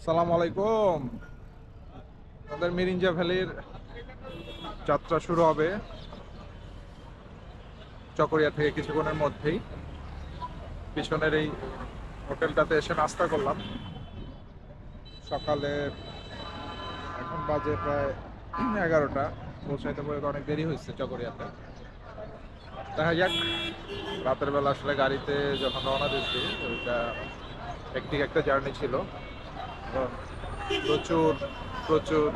সালাম আলাইকুম। আমাদের মিরিঞ্জা ভ্যালির যাত্রা শুরু হবে চকরিয়া থেকে কিছুক্ষণের মধ্যেই। পিছনের এই হোটেলটাতে এসে নাস্তা করলাম সকালে। এখন বাজে প্রায় 11টা। পৌঁছাইতে পৌঁছাতে অনেক দেরি হয়েছে চকরিয়াতে। দেখা যাক, রাতের বেলা আসলে গাড়িতে যখন রওনা দিচ্ছি ওইটা একদিক একটা জার্নি ছিল। প্রচুর প্রচুর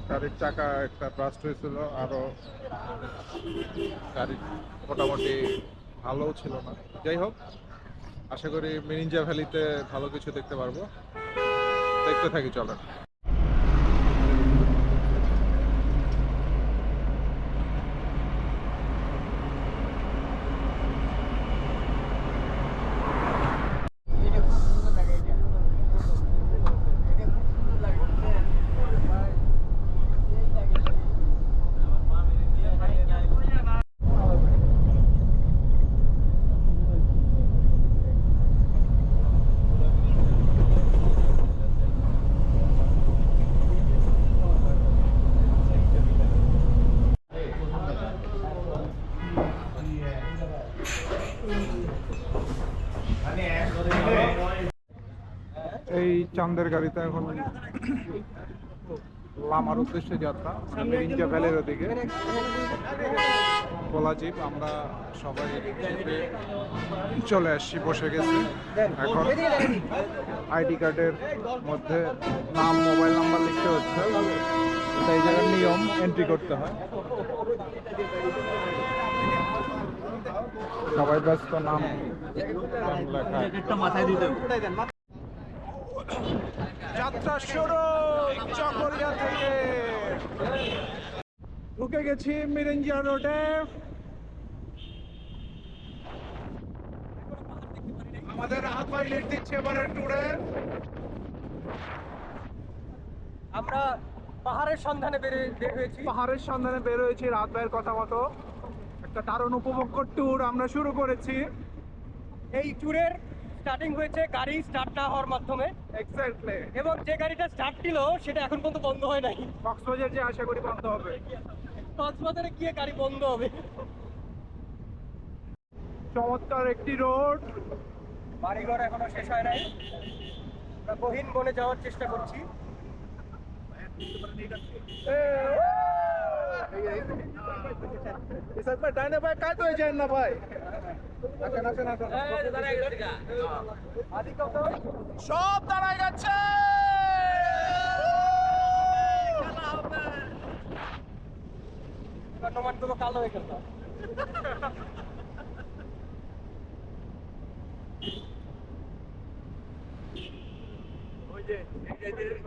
গাড়ির চাকা একটা ব্রাস্ট হয়েছিল, আরো গাড়ি মোটামুটি ভালোও ছিল না। যাই হোক, আশা করি মিরিঞ্জা ভ্যালিতে ভালো কিছু দেখতে পারবো। দেখতে থাকি, চলেন। এই চাঁদের গাড়িতে এখন লামার উদ্দেশ্যে যাত্রা, মিরিঞ্জা ভ্যালির ওদিকে খোলা জিপ। আমরা সবাই জিপে চলে আসছি, বসে গেছি। এখন আইডি কার্ডের মধ্যে নাম, মোবাইল নাম্বার লিখতে হচ্ছে। এই জায়গার নিয়ম, এন্ট্রি করতে হয়। সবাই ব্যস্ত, নাম লেখা মাথায় দিতে। যাত্রা শুরু চকরিয়া থেকে। ঢুকে গেছি মিরিঞ্জা রোডে। আমাদের রাহাত ভাই লিড দিচ্ছে এবারের ট্যুরে। আমরা পাহাড়ের সন্ধানে বের হয়েছি। পাহাড়ের সন্ধানে বের হয়েছি রাহাত ভাইয়ের কথা মতো। একটা দারুণ উপভোগ্য ট্যুর আমরা শুরু করেছি। এই ট্যুরের স্টার্টিং হয়েছে গাড়ি স্টার্ট না হওয়ার মাধ্যমে। এক্স্যাক্টলি। এবং যে গাড়িটা স্টার্ট ছিল সেটা এখন পর্যন্ত বন্ধ হয় নাই। কক্সবাজার যে আশা করি বন্ধ হবে। কক্সবাজারে গিয়ে গাড়ি বন্ধ হবে। চমৎকার একটি রোড। বাড়িঘর এখনো শেষ হয় নাই। আমরা গহীন বনে যাওয়ার চেষ্টা করছি। ডাইনে ভাই কাজ হয়ে যায় না ভাই। সব দাঁড়ায় যাচ্ছে। গুলো কালো হয়ে গেল।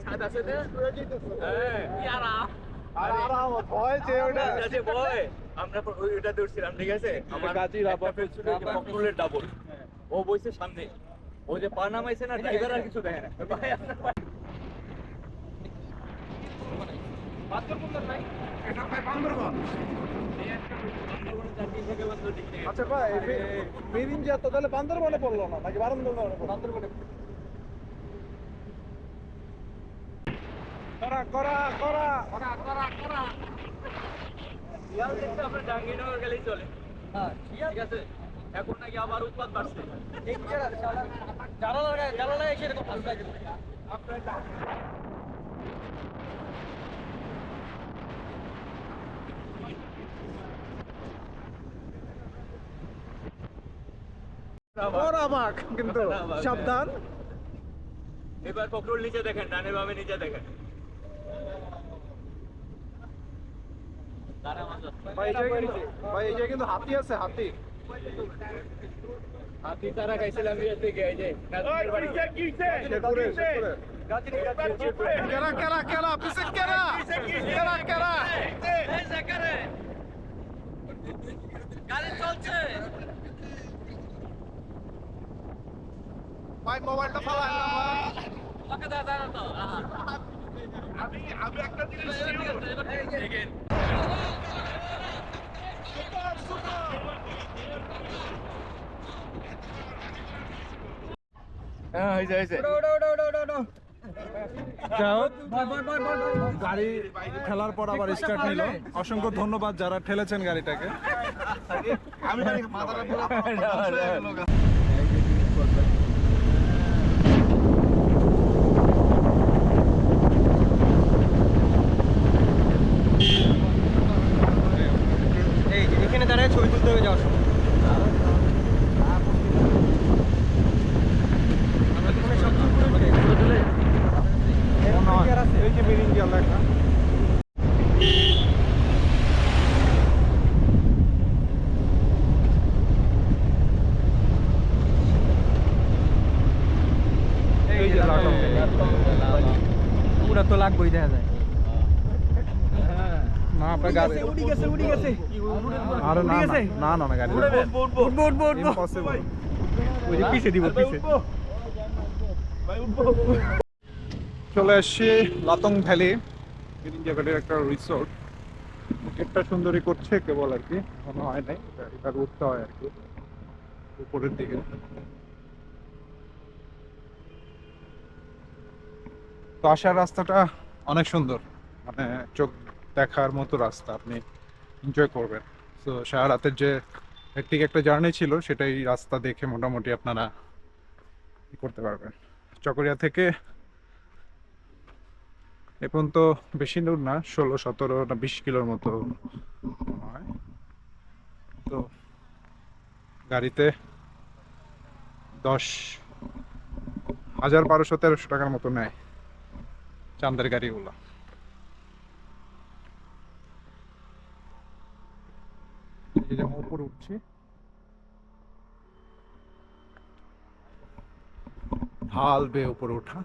ছাদ আছে না? হ্যাঁ, কি আরাম। ভয় যে ওটা যে ভয়। আমরা ওইটা দৌড়ছিলাম, ঠিক আছে? আমার গাজী রাবার ফকরুলের ডাবল। ও বইছে সামনে। ও যে পা নামাইছে না, ড্রাইভার আর কিছু দেখে না। ভাই আপনার আচ্ছা ভাই, মিরিঞ্জা তো তাহলে বান্দরবনে পড়লো না নাকি বান্দরবনে? করা করা করা শিয়াল দেখতে আপনার জাহাঙ্গীরনগর গেলেই চলে। হ্যাঁ, ঠিক আছে? এখন নাকি আবার উৎপাত বাড়ছে। জানালা এসে এরকম ভালো লাগে। ওরা বাঘ, কিন্তু সাবধান। এবার ফকরুল নিচে দেখেন, ডানে বামে নিচে দেখেন। ভাই এই যে কিন্তু হাতি আছে, হাতি। হাতি তারা খাইছিলাম বিয়ের থেকে, এই যে কেরা কেরা কেরা পিছে কেরা কেরা কেরা। গাড়ি চলছে। ভাই মোবাইলটা ফালাই না ভাই। আমি একটা জিনিস হ্যাঁ, হয়েছে। যাই হোক, গাড়ি ঠেলার পর আবার স্টার্ট নিল। অসংখ্য ধন্যবাদ যারা ঠেলেছেন গাড়িটাকে। এই যে এখানে দাঁড়ায় ছবি তুলতে হবে যাওয়ার সময়। আমরা তো মনে হয় সব কিছু করে ফেলেছি। মনে হয় এই যে বেরিঙ্গিয়া লেখা। এই যে লাটক। পুরা তো লাগবেই দেখা যায়। না আপনার গাড়ি উড়ি গেছে। আরে না না না না গাড়ি ইম্পসিবল। ওই যে পিছে দিব পিছে। চলে আসছি লাতং ভ্যালি, জায়গাটির একটা রিসোর্ট। একটা সুন্দরী করছে কেবল আর কি, মনে হয় নাই গাড়িটা উঠতে হয় আর কি উপরের দিকে। তো আসার রাস্তাটা অনেক সুন্দর, মানে চোখ দেখার মতো রাস্তা, আপনি এনজয় করবেন। তো সারা রাতের যে হেক্টিক একটা জার্নি ছিল সেটাই রাস্তা দেখে মোটামুটি আপনারা করতে পারবেন। চকরিয়া থেকে এখন তো বেশি দূর না, 16-17 না 20 কিলোর মতো হয়। তো গাড়িতে 10,1200-1300 টাকার মতো নেয় চান্দের গাড়িগুলো। এই যে উপরে উঠছি, ঢাল বেয়ে উপরে ওঠা।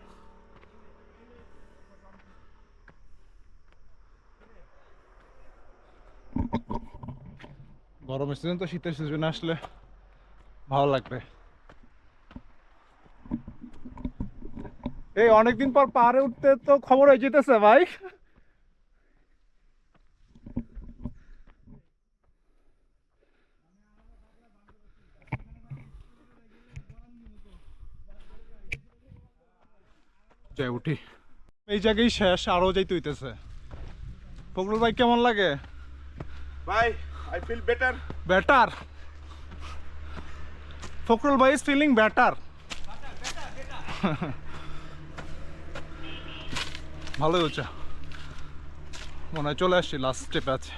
গরমের সিজন তো শীতের সিজনে আসলে ভালো লাগবে। এই অনেকদিন পর পাহাড়ে উঠতে তো খবর হয়ে যেতেছে ভাই। যাই উঠি, এই জায়গায় শেষ, আরো যাইতে হইতেছে। ফখরুল ভাই কেমন লাগে? ভাই I feel better. Better, Fakhrul ভাই ইজ ফিলিং বেটার। ভালোই হচ্ছে, মনে হয় চলে আসছি লাস্ট স্টেপ আছে।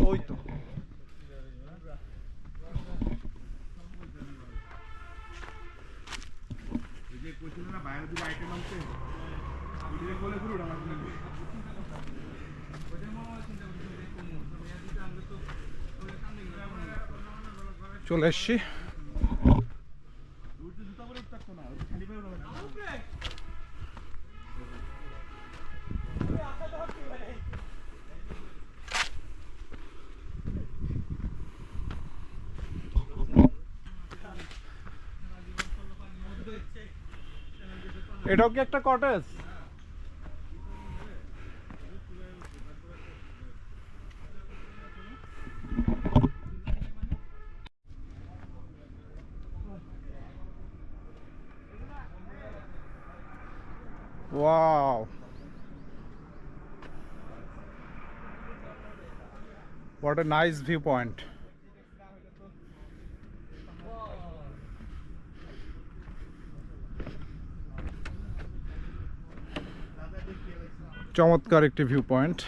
ওই তো চলে এসছি। এটাও কি একটা cottage? Wow. What a nice viewpoint. চমৎকার একটি ভিউ পয়েন্ট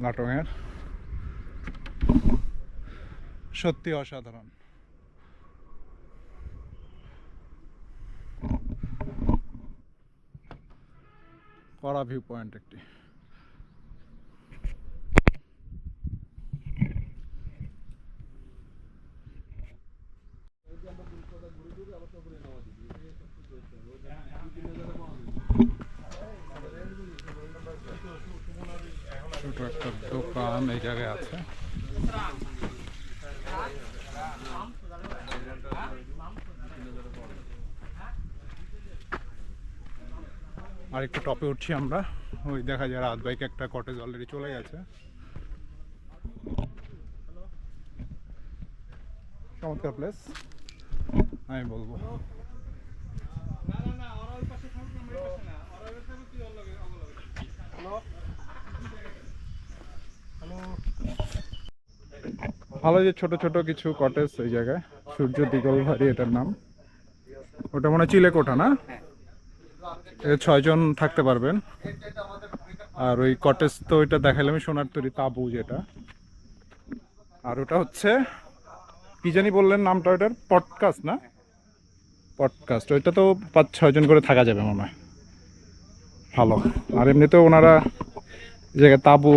লাটংয়ের, সত্যি অসাধারণ। কড়া ভিউ পয়েন্ট একটি। ছোট একটা দোকান এই জায়গায় আছে। আর একটু টপে উঠছি আমরা, ওই দেখা যায় রাত বাইকে একটা কটেজ অলরেডি চলে গেছে। চমৎকার প্লেস আমি বলবো। ভালো যে ছোট ছোট কিছু কটেজ ওই জায়গায়, সূর্য দিগল ভারি এটার নাম। ওটা মনে হয় চিলেকোঠা না? 6 জন থাকতে পারবেন। আর ওই কটেজ তো ওইটা দেখালাম সোনার তৈরি তাবু যেটা। আর ওটা হচ্ছে কি জানি বললেন নামটা, ওইটার পডকাস্ট না? পডকাস্ট ওইটা তো 5-6 জন করে থাকা যাবে মনে হয়। ভালো। আর এমনিতেও ওনারা জায়গায় তাবু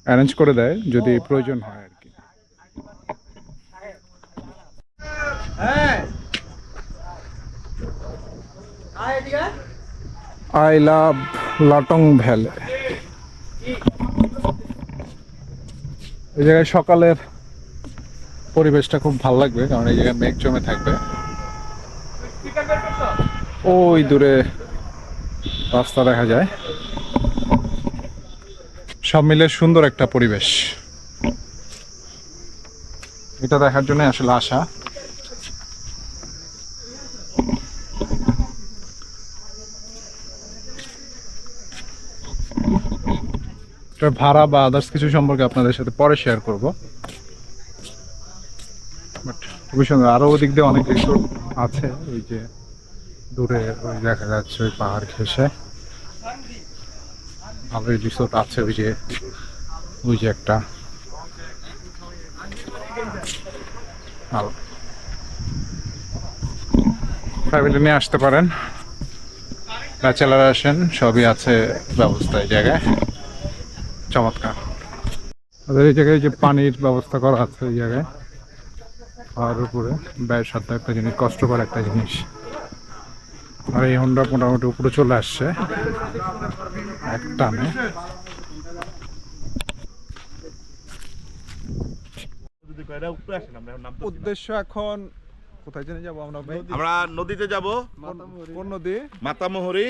অ্যারেঞ্জ করে দেয় যদি প্রয়োজন হয় আর কি। I love Latong valley. এই জায়গায় সকালের পরিবেশটা খুব ভালো লাগবে, কারণ এই জায়গায় মেঘ জমে থাকবে। ওই দূরে রাস্তা দেখা যায়। সব মিলে সুন্দর একটা পরিবেশ, এটা দেখার জন্য আসলে আসা। ভাড়া বা আদার্স কিছু সম্পর্কে আপনাদের সাথে পরে শেয়ার করব। বাট খুবই সুন্দর। আরো ওদিক দিয়ে অনেক রিসোর্ট আছে, ওই যে দূরে ওই দেখা যাচ্ছে ওই পাহাড় ঘেঁষে ভালো রিসোর্ট আছে। ওই যে একটা ভালো ফ্যামিলি নিয়ে আসতে পারেন, ব্যাচেলার আসেন, সবই আছে ব্যবস্থা এই জায়গায়। চমৎকার। আমাদের এই জায়গায় যে পানির ব্যবস্থা করা আছে এই জায়গায়, আর উপরে ব্যয়ের সাথে একটা জিনিস, কষ্টকর একটা জিনিস। আর এই হোন্ডা মোটামুটি উপরে চলে আসছে এক টানে। উদ্দেশ্য এখন কোথায় জেনে যাবো আমরা ভাই? আমরা নদীতে যাব। কোন নদী? মাতামোহরি।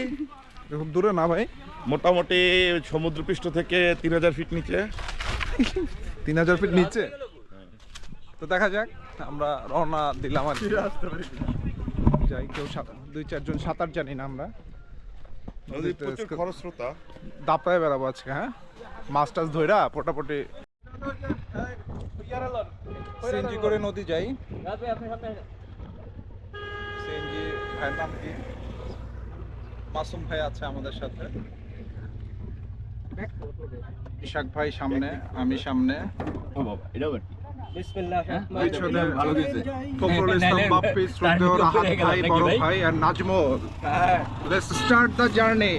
খুব দূরে না ভাই? মোটামুটি সমুদ্রপৃষ্ঠ থেকে 3000 ফিট নিচে। 3000 ফিট নিচে? তো দেখা যাক, আমরা রওনা দিলাম আর কি। যাই, কেউ 2-4 জন সাঁতার জানি না আমরা। নদীর প্রচুর খরস্রোতা, দাপায় বেড়াবো আজকে। হ্যাঁ, মাছ টাছ ধইরা মোটামুটি সিএনজি করে নদী যাই। সিএনজি ভাইয়ের নাম কি? মাসুম ভাই আছে আমাদের সাথে। ইশাক ভাই সামনে, আমি সামনে। ফখরুল ইসলাম বাপ্পি, শ্রদ্ধেয় রাহাত ভাই, বড় ভাই আর Nazmul. Let's start the journey.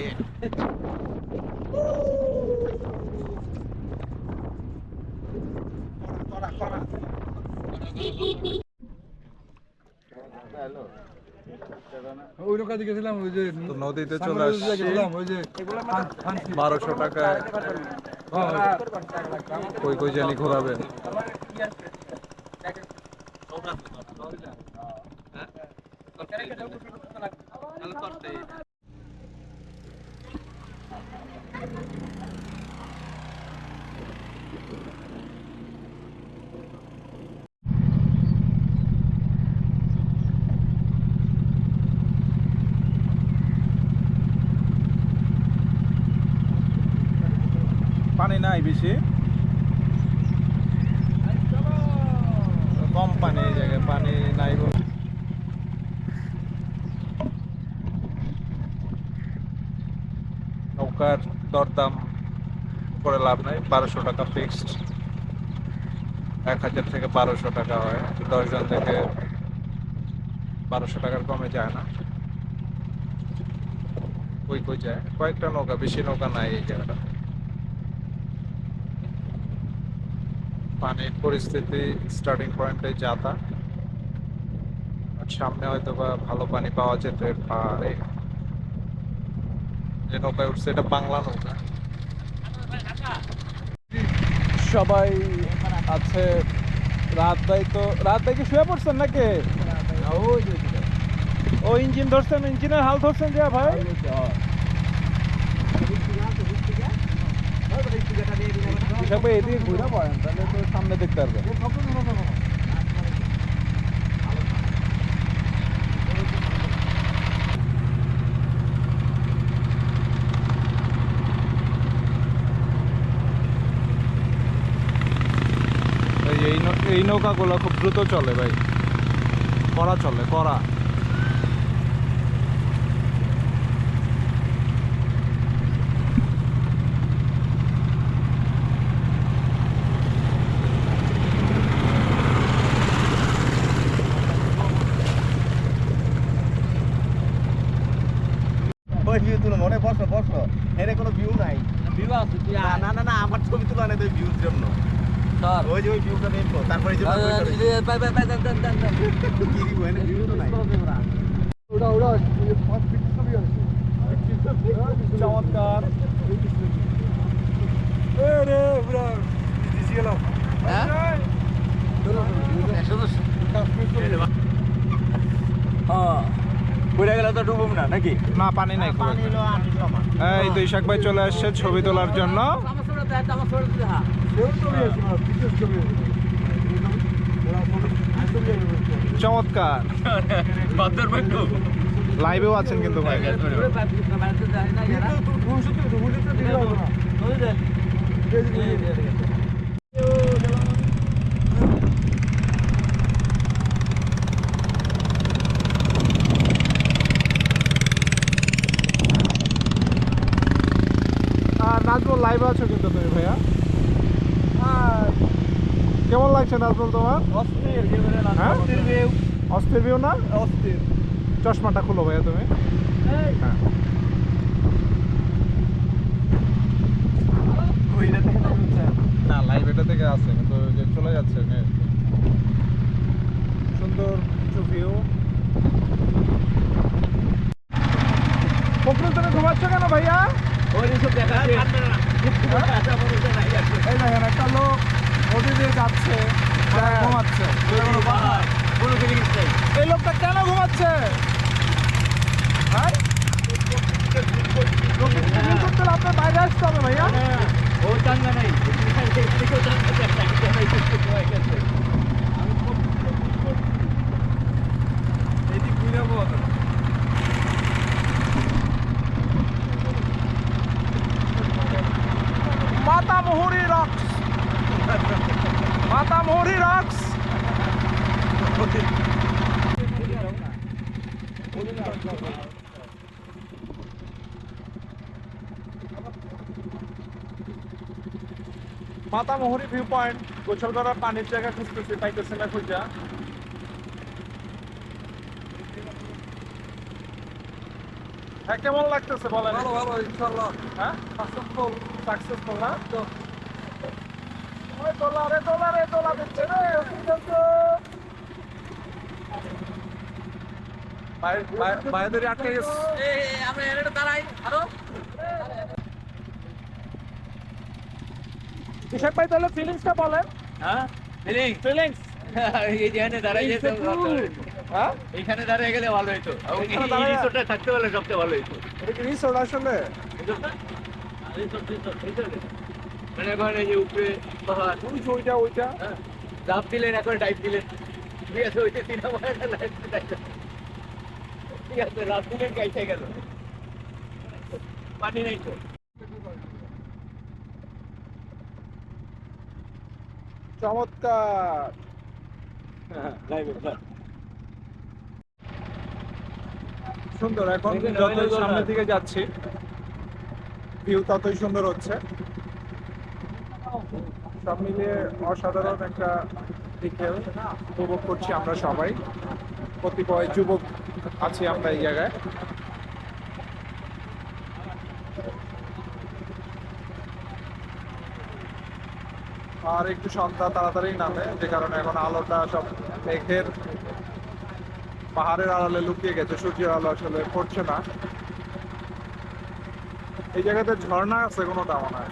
তো নদীতে চলে আসছি। 1200 টাকায় কই জানি ঘোরাবেন। পানি নাই বেশি, কম পানি এই জায়গায়, পানি নাই বলে। নৌকার দরদাম করে লাভ নাই, 1200 টাকা ফিক্সড। 1000 থেকে 1200 টাকা হয়, 10 জন থেকে 1200 টাকার কমে যায় না। কই যায় কয়েকটা নৌকা, বেশি নৌকা নাই এই জায়গাটা। পানির পরিস্থিতি স্টার্টিং পয়েন্টে যাতা, আর সামনে হয়তো বা ভালো পানি পাওয়া যেতে পারে। যে নৌকায় উঠছে এটা বাংলা নৌকা। সবাই আছে। রাত ভাই কি শুয়ে পড়ছেন নাকি? ও ইঞ্জিন ধরছেন, ইঞ্জিনের হাল ধরছেন যে ভাই? এদিকে ঘুরে পড়েন, তাহলে তো সামনে দেখতে পারবেন। নৌকাগুলো খুব দ্রুত চলে ভাই, কড়া চলে, কড়া। ওই ভিউ তুলো মনে বসো বসো, এর কোনো ভিউ নাই। বিবাহ আছে তুই না না না না, আমার ছবি তুলো না, ভিউর জন্য। স্যার ওই যে ওই ভিউটা দেখো, তারপরে যে বাই বাই বাই দেন কি দিব, এনে ভিউ তো নাই। চমৎকার। ঘুরে গেলে তো ডুবুম না নাকি? না, পানি নাই খুব একটা। পানি লো আমি সমান। এই তো ইশাক ভাই চলে আসছে ছবি তোলার জন্য। চমৎকার। লাইভেও আছেন কিন্তু ভাই। নাজমুল লাইভে আছো কিন্তু তুমি ভাইয়া। কেমন লাগছে নাজমুল তোমার? হ্যাঁ? অস্থির ভিউ না? অস্থির। চশমাটা খুলো ভাইয়া তুমি। হ্যাঁ। না, লাইভ এটা থেকে আছে কিন্তু ওই যে চলে যাচ্ছে net। সুন্দর কিছু ভিউ। ফখরুল, তুমি ঘুমাচ্ছ কেন ভাইয়া? ওই সব দেখাচ্ছে এই দেখেন একটা লোক নদী দিয়ে যাচ্ছে, ঘুমাচ্ছে। কোনো ফিলিংস নেই। এই লোকটা কেন ঘুমাচ্ছে? ভাই লোককে ফিলিং করতে হলে আপনার বাইরে আসতে হবে ভাইয়া। ও চাঙ্গা নাই Matamuhuri rocks, Matamuhuri rocks. Matamuhuri view point, গোসল করার পানির জায়গা খুঁজতেছি, পাইতেছি না খুঁজা। হ্যাঁ, কেমন লাগতেছে বলেন? ভালো ইনশাআল্লাহ। হ্যাঁ, সাকসেসফুল না তো? ওই দোলা দিচ্ছে রে। বাইরে আটকে গেছে। আমরা এর দাঁড়াই আরো ইশাক ভাই তাহলে ফিলিংসটা বলেন। হ্যাঁ ফিলিংস এই যেখানে দাঁড়াই যেতে হ্যাঁ, এখানে দাঁড়িয়ে গেলে ভালো হতো। এখানে দাঁড়ায়- রিসোর্টে থাকতে পারলে সবচেয়ে ভালো হতো। এটা কি রিসোর্ট আসলে? মানে এখন এই যে উপরে পাহাড়, ওইটা হ্যাঁ, জাপ দিলেন, এখন ডাইভ দিলেন, ঠিক আছে, ওইটা সিনেমা ঠিক আছে, রাত দিলেন গাইতে গেল, পানি নেই তো। চমৎকার। সুন্দর। এখন যতই সামনের দিকে যাচ্ছি ভিউ ততই সুন্দর হচ্ছে। সব মিলিয়ে অসাধারণ একটা বিকেল উপভোগ করছি আমরা সবাই। কতিপয় যুবক আছি আমরা এই জায়গায়। আর একটু সন্ধ্যা তাড়াতাড়ি নামে, যে কারণে এখন আলোটা সব মেঘের পাহাড়ের আড়ালে লুকিয়ে গেছে, সূর্যের আলো আসলে পড়ছে না। এই জায়গাতে ঝর্ণা আছে কোনোটা মনে হয়।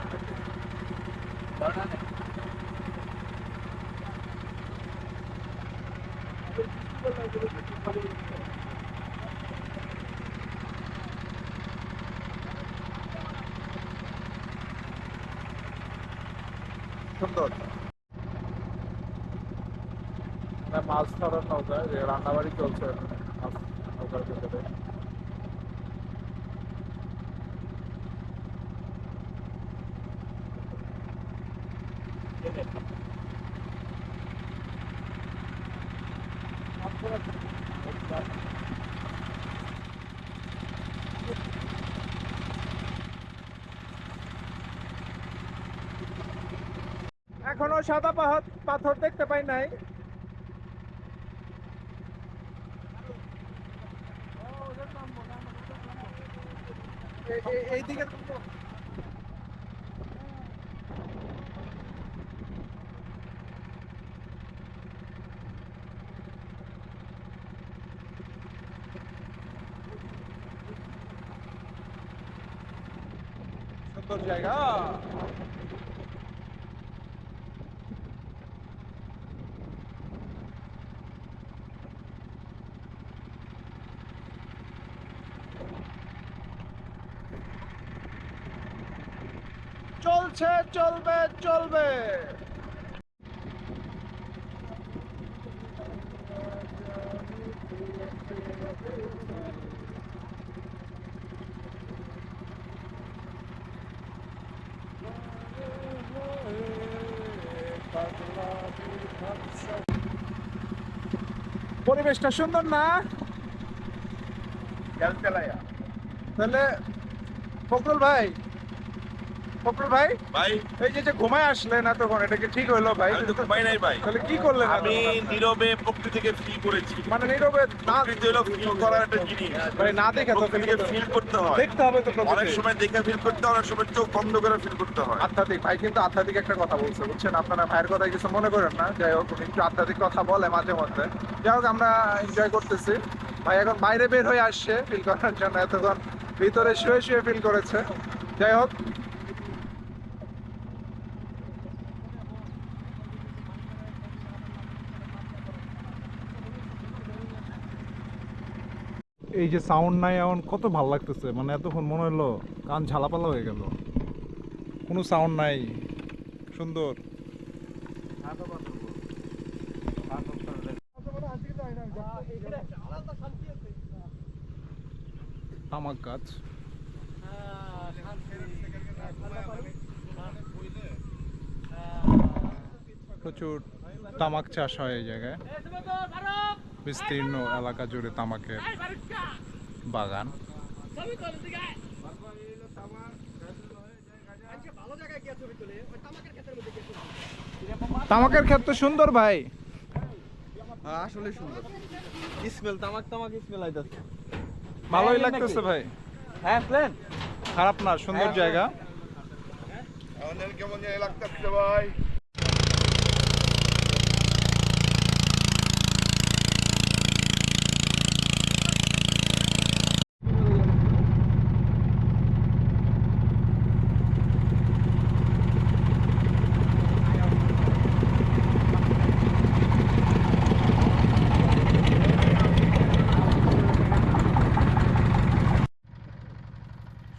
সুন্দর। মাছ ধরার নৌকা, যে রান্নাবাড়ি চলছে মাছ নৌকার ভেতরে। এখনো সাদা পাথর দেখতে পাই নাই। এইদিকে সুন্দর জায়গা। চলছে, চলবে, চলবে। পরিবেশটা সুন্দর না? তাহলে ফখরুল ভাই, ভাই এই যে ঘুমায় আসলেন এতক্ষণ, এটা কি ঠিক হইলো ভাই? আমি তো ঘুমাই নাই ভাই, তাহলে কি করলেন? আমি নীরবে প্রকৃতিকে ফিল করেছি। মানে নীরবে না, প্রকৃতি হলো ফিল করার একটা জিনিস, ভাই না দেখে তো প্রকৃতিকে ফিল করতে হয়। দেখতে হবে তো অনেক প্রকৃতি। সময় দেখে ফিল করতে হয়, অনেক সময় চোখ বন্ধ করে ফিল করতে হয়। আধ্যাত্মিক ভাই কিন্তু আধ্যাত্মিক একটা কথা বলছে, বুঝছেন? আপনারা ভাইয়ের কথায় কিছু মনে করেন না। যাই হোক, উনি একটু আধ্যাত্মিক কথা বলে মাঝে মধ্যে। যাই হোক, আমরা এনজয় করতেছি। ভাই এখন বাইরে বের হয়ে আসছে ফিল করার জন্য, এতক্ষণ ভিতরে শুয়ে শুয়ে ফিল করেছে। যাই হোক, এই যে সাউন্ড নাই, এখন কত ভালো লাগতেছে। মানে এতক্ষণ মনে হলো কান ঝালাপালা হয়ে গেল, কোনো সাউন্ড নাই, সুন্দর। তামাক গাছ, প্রচুর তামাক চাষ হয় এই জায়গায়, বিস্তীর্ণ এলাকা জুড়ে তামাকের বাগান। তামাকের ক্ষেত তো সুন্দর ভাই, আসলে সুন্দর স্মেল, তামাক স্মেল আইতাছে। ভালোই লাগতেছে ভাই। হ্যাঁ প্ল্যান খারাপ না, সুন্দর জায়গা। আমাদের কেমন জানি লাগতেছে ভাই।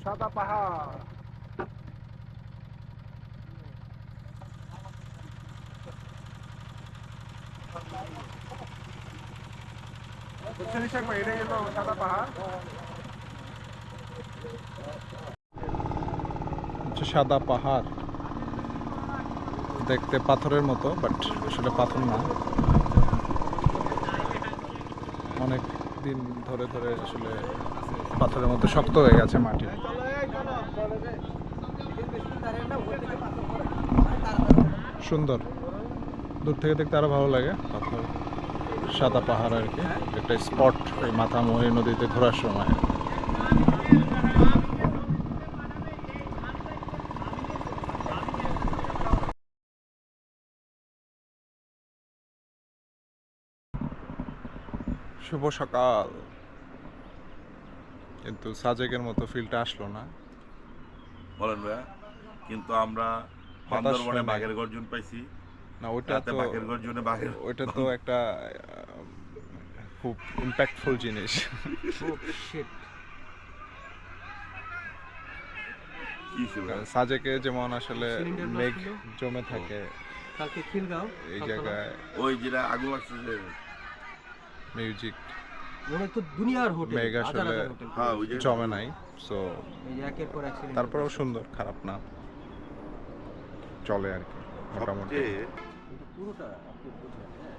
সাদা পাহাড়, বুঝছেন ইশাক ভাই? এটা গেল সাদা পাহাড়, সাদা পাহাড় দেখতে পাথরের মতো, বাট আসলে পাথর না। অনেক দিন ধরে ধরে আসলে পাথরের মতো শক্ত হয়ে গেছে মাটি। সুন্দর, দূর থেকে দেখতে আরো ভালো লাগে। পাথর, সাদা পাহাড় আর কি, একটা স্পট এই মাথামুহুরী নদীতে ঘোরার সময়। শুভ সকাল, কিন্তু সাজেকের মতো ফিলটা আসলো না। বলেন ভাইয়া, কিন্তু আমরা হতাশ বান্দরবনে হয়ে নাই। বাঘের গর্জন পাইছি। না, ওইটা রাতে তো, বাঘের গর্জনে বাঘের ওইটা তো একটা খুব ইম্প্যাক্টফুল জিনিস। কি ছিল? সাজেকে যেমন আসলে সিলিন্ডার ব্লাস্ট মেঘ ছিল। জমে থাকে কালকে খিলগাঁও এই জায়গায়, ওই যেটা আগুন লাগছে যে, মিউজিক অনেক তো দুনিয়ার হোটেল, মেঘ আসলে হ্যাঁ ওই যে জমে নাই। সো এই যে একের পর এক সিলিন্ডার। তারপরেও সুন্দর, খারাপ না, চলে আর কি মোটামুটি। সবচেয়ে পুরোটা আপনি বুঝেন, হ্যাঁ।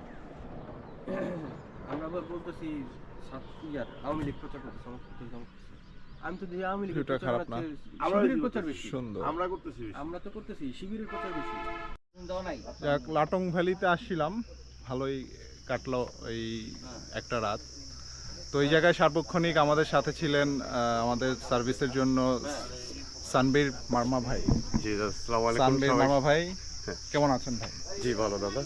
আমরা আবার বলতেছি আওয়ামী লীগ প্রচার করতেছে আমি তো দেখি আওয়ামী লীগের ভিউটা প্রচার খারাপ না? হচ্ছে, শিবিরের প্রচার বেশি। সুন্দর। আমরা করতেছি আমরা তো করতেছি শিবিরের প্রচার বেশি। দেওয়া নাই যাক, লাটং ভ্যালিতে আসছিলাম, ভালোই কাটলো এই একটা রাত। তো এই জায়গায় সার্বক্ষণিক আমাদের সাথে ছিলেন আমাদের সার্ভিসের জন্য সানবীর মার্মা ভাই। জি আসসালামু আলাইকুম সানবীর সবাই। মার্মা ভাই, কেমন আছেন ভাই? জি ভালো দাদা।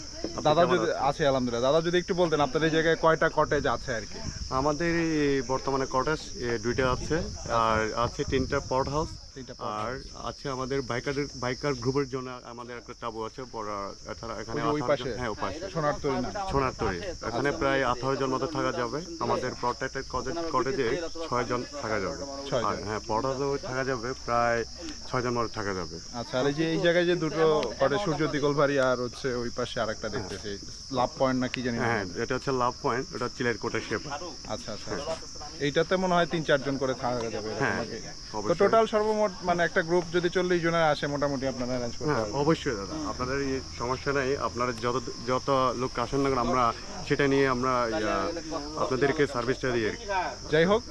দাদা যদি আছে আলহামদুলিল্লাহ। দাদা যদি একটু বলতেন আপনাদের এই জায়গায় কয়টা কটেজ আছে আর কি? আমাদের এই বর্তমানে কটেজ দুইটা আছে, আর আছে 3টা পট হাউস, তিনটা আর আছে আমাদের বাইকার গ্রুপের জন্য আমাদের একটা তাবু আছে বড়। এছাড়া এখানে ওই 18 পাশে? হ্যাঁ ওই পাশে সোনার তৈরি না? সোনার তৈরি। এখানে প্রায় 18 জন মতো থাকা যাবে। আমাদের প্রত্যেকটা কটেজে 6 জন থাকা যাবে। 6 জন। আর হ্যাঁ পট হাউসেও থাকা যাবে, প্রায় 6 জন মতো থাকা যাবে। আচ্ছা, আর এই যে এই জায়গায় যে দুটো কটেজ, সূর্য দিগলবাড়ি আর হচ্ছে ওই পাশে আরেকটা দেখতেছি লাভ পয়েন্ট না কি জানি নাম। হ্যাঁ এটা হচ্ছে লাভ পয়েন্ট, এটা চিলের কোটের শেপ। আচ্ছা আচ্ছা, এইটাতে মনে হয় 3-4 জন করে থাকা যাবে এরকম হ্যাঁ, নাকি? তো অবশ্যই। টোটাল সর্বমোট মানে একটা গ্রুপ যদি 40 জনের আসে মোটামুটি আপনারা অ্যারেঞ্জ করতে হ্যাঁ পারবেন? অবশ্যই দাদা, আপনাদের এই সমস্যা নাই। আপনারা যত লোক আসেন না কেন, আমরা সেটা নিয়ে আমরা আপনাদেরকে সার্ভিসটা দিই আর কি। যাই হোক,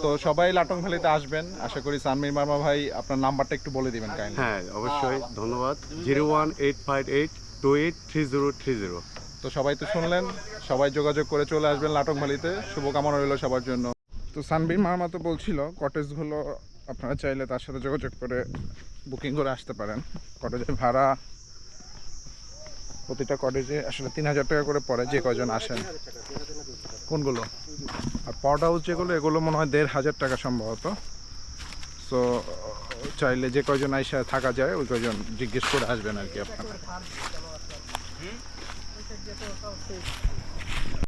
তো সবাই লাটং ভ্যালিতে আসবেন। আশা করি সানবীর মার্মা ভাই আপনার নাম্বারটা একটু বলে দিবেন কাইন্ডলি। হ্যাঁ অবশ্যই, ধন্যবাদ। 01858283030। তো সবাই তো শুনলেন, সবাই যোগাযোগ করে চলে আসবেন লাটং ভ্যালিতে। শুভকামনা রইল সবার জন্য। তো সানবীর মার্মা তো বলছিল কটেজগুলো আপনারা চাইলে তার সাথে যোগাযোগ করে বুকিং করে আসতে পারেন। কটেজের ভাড়া প্রতিটা কটেজে আসলে 3000 টাকা করে পড়ে যে কয়জন আসেন। কোনগুলো? আর পট হাউস যেগুলো, এগুলো মনে হয় 1500 টাকা সম্ভবত। সো চাইলে যে কয়জন আইসা থাকা যায় ওই কয়জন জিজ্ঞেস করে আসবেন আর কি আপনারা।